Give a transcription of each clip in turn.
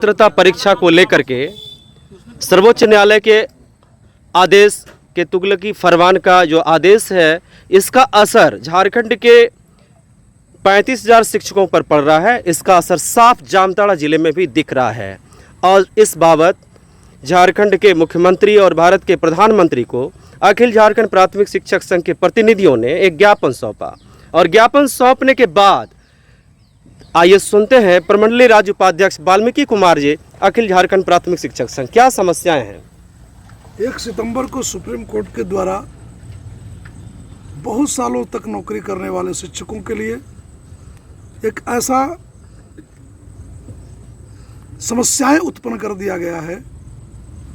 पात्रता परीक्षा को लेकर के सर्वोच्च न्यायालय के आदेश के तुगलकी फरमान का जो आदेश है, इसका असर झारखंड के 35,000 शिक्षकों पर पड़ रहा है। इसका असर साफ जामताड़ा जिले में भी दिख रहा है और इस बाबत झारखंड के मुख्यमंत्री और भारत के प्रधानमंत्री को अखिल झारखंड प्राथमिक शिक्षक संघ के प्रतिनिधियों ने एक ज्ञापन सौंपा और ज्ञापन सौंपने के बाद आइए सुनते हैं प्रमंडलीय राज्य उपाध्यक्ष वाल्मीकि कुमार जी, अखिल झारखंड प्राथमिक शिक्षक संघ, क्या समस्याएं हैं। 1 सितंबर को सुप्रीम कोर्ट के द्वारा बहुत सालों तक नौकरी करने वाले शिक्षकों के लिए एक ऐसा समस्याएं उत्पन्न कर दिया गया है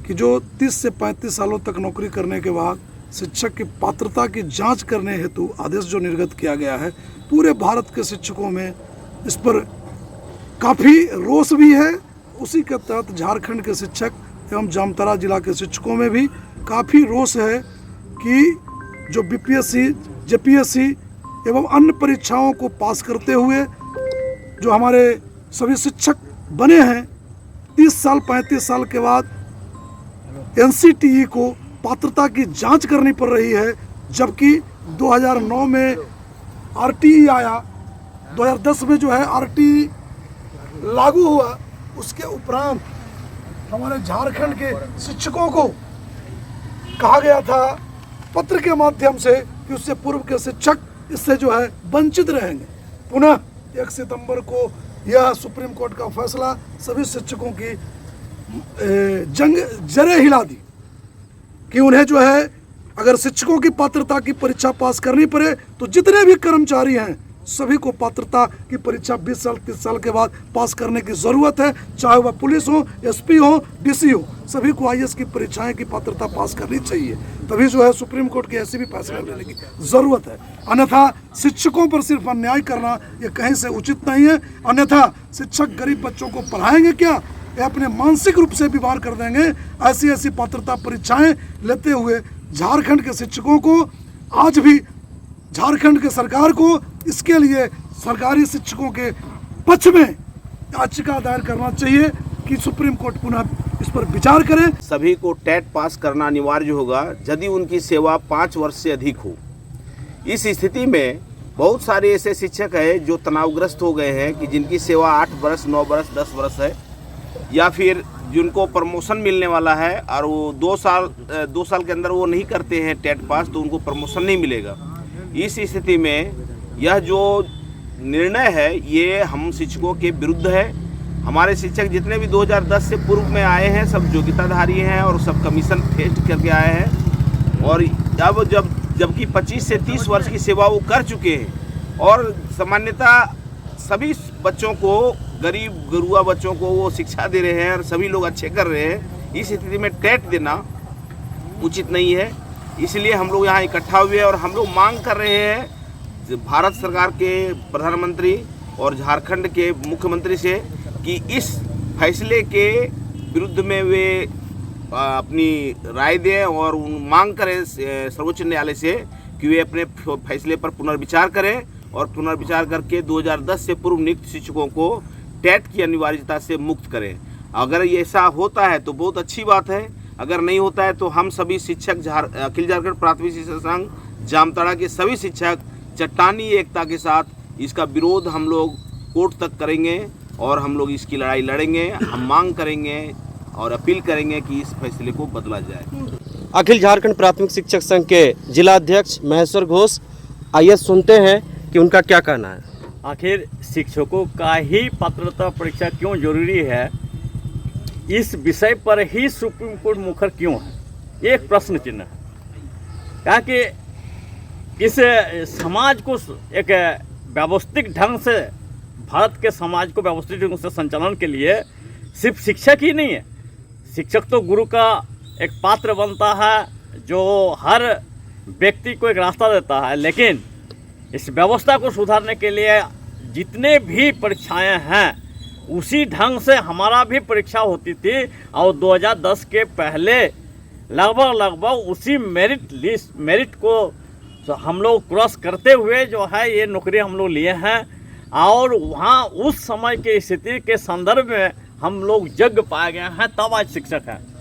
कि जो 30 से 35 सालों तक नौकरी करने के बाद शिक्षक की पात्रता की जांच करने हेतु आदेश जो निर्गत किया गया है, पूरे भारत के शिक्षकों में इस पर काफ़ी रोष भी है। उसी के तहत झारखंड के शिक्षक एवं जामताड़ा जिला के शिक्षकों में भी काफ़ी रोष है कि जो बीपीएससी, जेपीएससी एवं अन्य परीक्षाओं को पास करते हुए जो हमारे सभी शिक्षक बने हैं, 30 साल 35 साल के बाद एनसीटीई को पात्रता की जांच करनी पड़ रही है, जबकि 2009 में आरटीई आया, 2010 में जो है आरटीई लागू हुआ। उसके उपरांत हमारे झारखंड के शिक्षकों को कहा गया था पत्र के माध्यम से कि उससे पूर्व के शिक्षक इससे जो है वंचित रहेंगे। पुनः 1 सितंबर को यह सुप्रीम कोर्ट का फैसला सभी शिक्षकों की जड़ें हिला दी कि उन्हें जो है अगर शिक्षकों की पात्रता की परीक्षा पास करनी पड़े तो जितने भी कर्मचारी हैं सभी को पात्रता की परीक्षा 20 साल 30 साल के बाद पास करने की ज़रूरत है। चाहे वह पुलिस हो, एसपी हो, डीसी हो, सभी को आईएएस की परीक्षाएं की पात्रता पास करनी चाहिए। तभी जो है सुप्रीम कोर्ट के ऐसे भी फैसले लेने की ज़रूरत है। अन्यथा शिक्षकों पर सिर्फ अन्याय करना ये कहीं से उचित नहीं है। अन्यथा शिक्षक गरीब बच्चों को पढ़ाएंगे क्या, ये अपने मानसिक रूप से बीमार कर देंगे। ऐसी पात्रता परीक्षाएँ लेते हुए झारखंड के शिक्षकों को आज भी झारखंड के सरकार को इसके लिए सरकारी शिक्षकों के पक्ष में याचिका दायर करना चाहिए कि सुप्रीम कोर्ट पुनः इस पर विचार करें। सभी को टेट पास करना अनिवार्य होगा यदि उनकी सेवा 5 वर्ष से अधिक हो। इस स्थिति में बहुत सारे ऐसे शिक्षक हैं जो तनावग्रस्त हो गए हैं कि जिनकी सेवा 8 वर्ष 9 वर्ष 10 वर्ष है, या फिर जिनको प्रमोशन मिलने वाला है और वो 2 साल के अंदर वो नहीं करते हैं टेट पास तो उनको प्रमोशन नहीं मिलेगा। इस स्थिति में यह जो निर्णय है ये हम शिक्षकों के विरुद्ध है। हमारे शिक्षक जितने भी 2010 से पूर्व में आए हैं सब योग्यताधारी हैं और सब कमीशन टेस्ट करके आए हैं, और अब जबकि 25 से 30 वर्ष की सेवा वो कर चुके हैं और सामान्यतः सभी बच्चों को, गरीब गुरुआ बच्चों को वो शिक्षा दे रहे हैं और सभी लोग अच्छे कर रहे हैं। इस स्थिति में टेट देना उचित नहीं है। इसलिए हम लोग यहाँ इकट्ठा हुए और हम लोग मांग कर रहे हैं भारत सरकार के प्रधानमंत्री और झारखंड के मुख्यमंत्री से कि इस फैसले के विरुद्ध में वे अपनी राय दें और मांग करें सर्वोच्च न्यायालय से कि वे अपने फैसले पर पुनर्विचार करें और पुनर्विचार करके 2010 से पूर्व नियुक्त शिक्षकों को टेट की अनिवार्यता से मुक्त करें। अगर ये ऐसा होता है तो बहुत अच्छी बात है, अगर नहीं होता है तो हम सभी शिक्षक अखिल झारखंड प्राथमिक शिक्षक संघ जामताड़ा के सभी शिक्षक चट्टानी एकता के साथ इसका विरोध हम लोग कोर्ट तक करेंगे और हम लोग इसकी लड़ाई लड़ेंगे। हम मांग करेंगे और अपील करेंगे कि इस फैसले को बदला जाए। अखिल झारखंड प्राथमिक शिक्षक संघ के जिलाध्यक्ष महेश्वर घोष, आइए सुनते हैं कि उनका क्या कहना है। आखिर शिक्षकों का ही पात्रता परीक्षा क्यों जरूरी है, इस विषय पर ही सुप्रीम कोर्ट मुखर क्यों है, ये एक प्रश्न चिन्ह है। कहा कि इस समाज को एक व्यवस्थित ढंग से, भारत के समाज को व्यवस्थित ढंग से संचालन के लिए सिर्फ शिक्षक ही नहीं है, शिक्षक तो गुरु का एक पात्र बनता है जो हर व्यक्ति को एक रास्ता देता है। लेकिन इस व्यवस्था को सुधारने के लिए जितने भी परीक्षाएं हैं उसी ढंग से हमारा भी परीक्षा होती थी और 2010 के पहले लगभग उसी मेरिट को हम लोग क्रॉस करते हुए जो है ये नौकरी हम लोग लिए हैं। और वहाँ उस समय की स्थिति के संदर्भ में हम लोग जग पाए गए हैं तब आज शिक्षक हैं।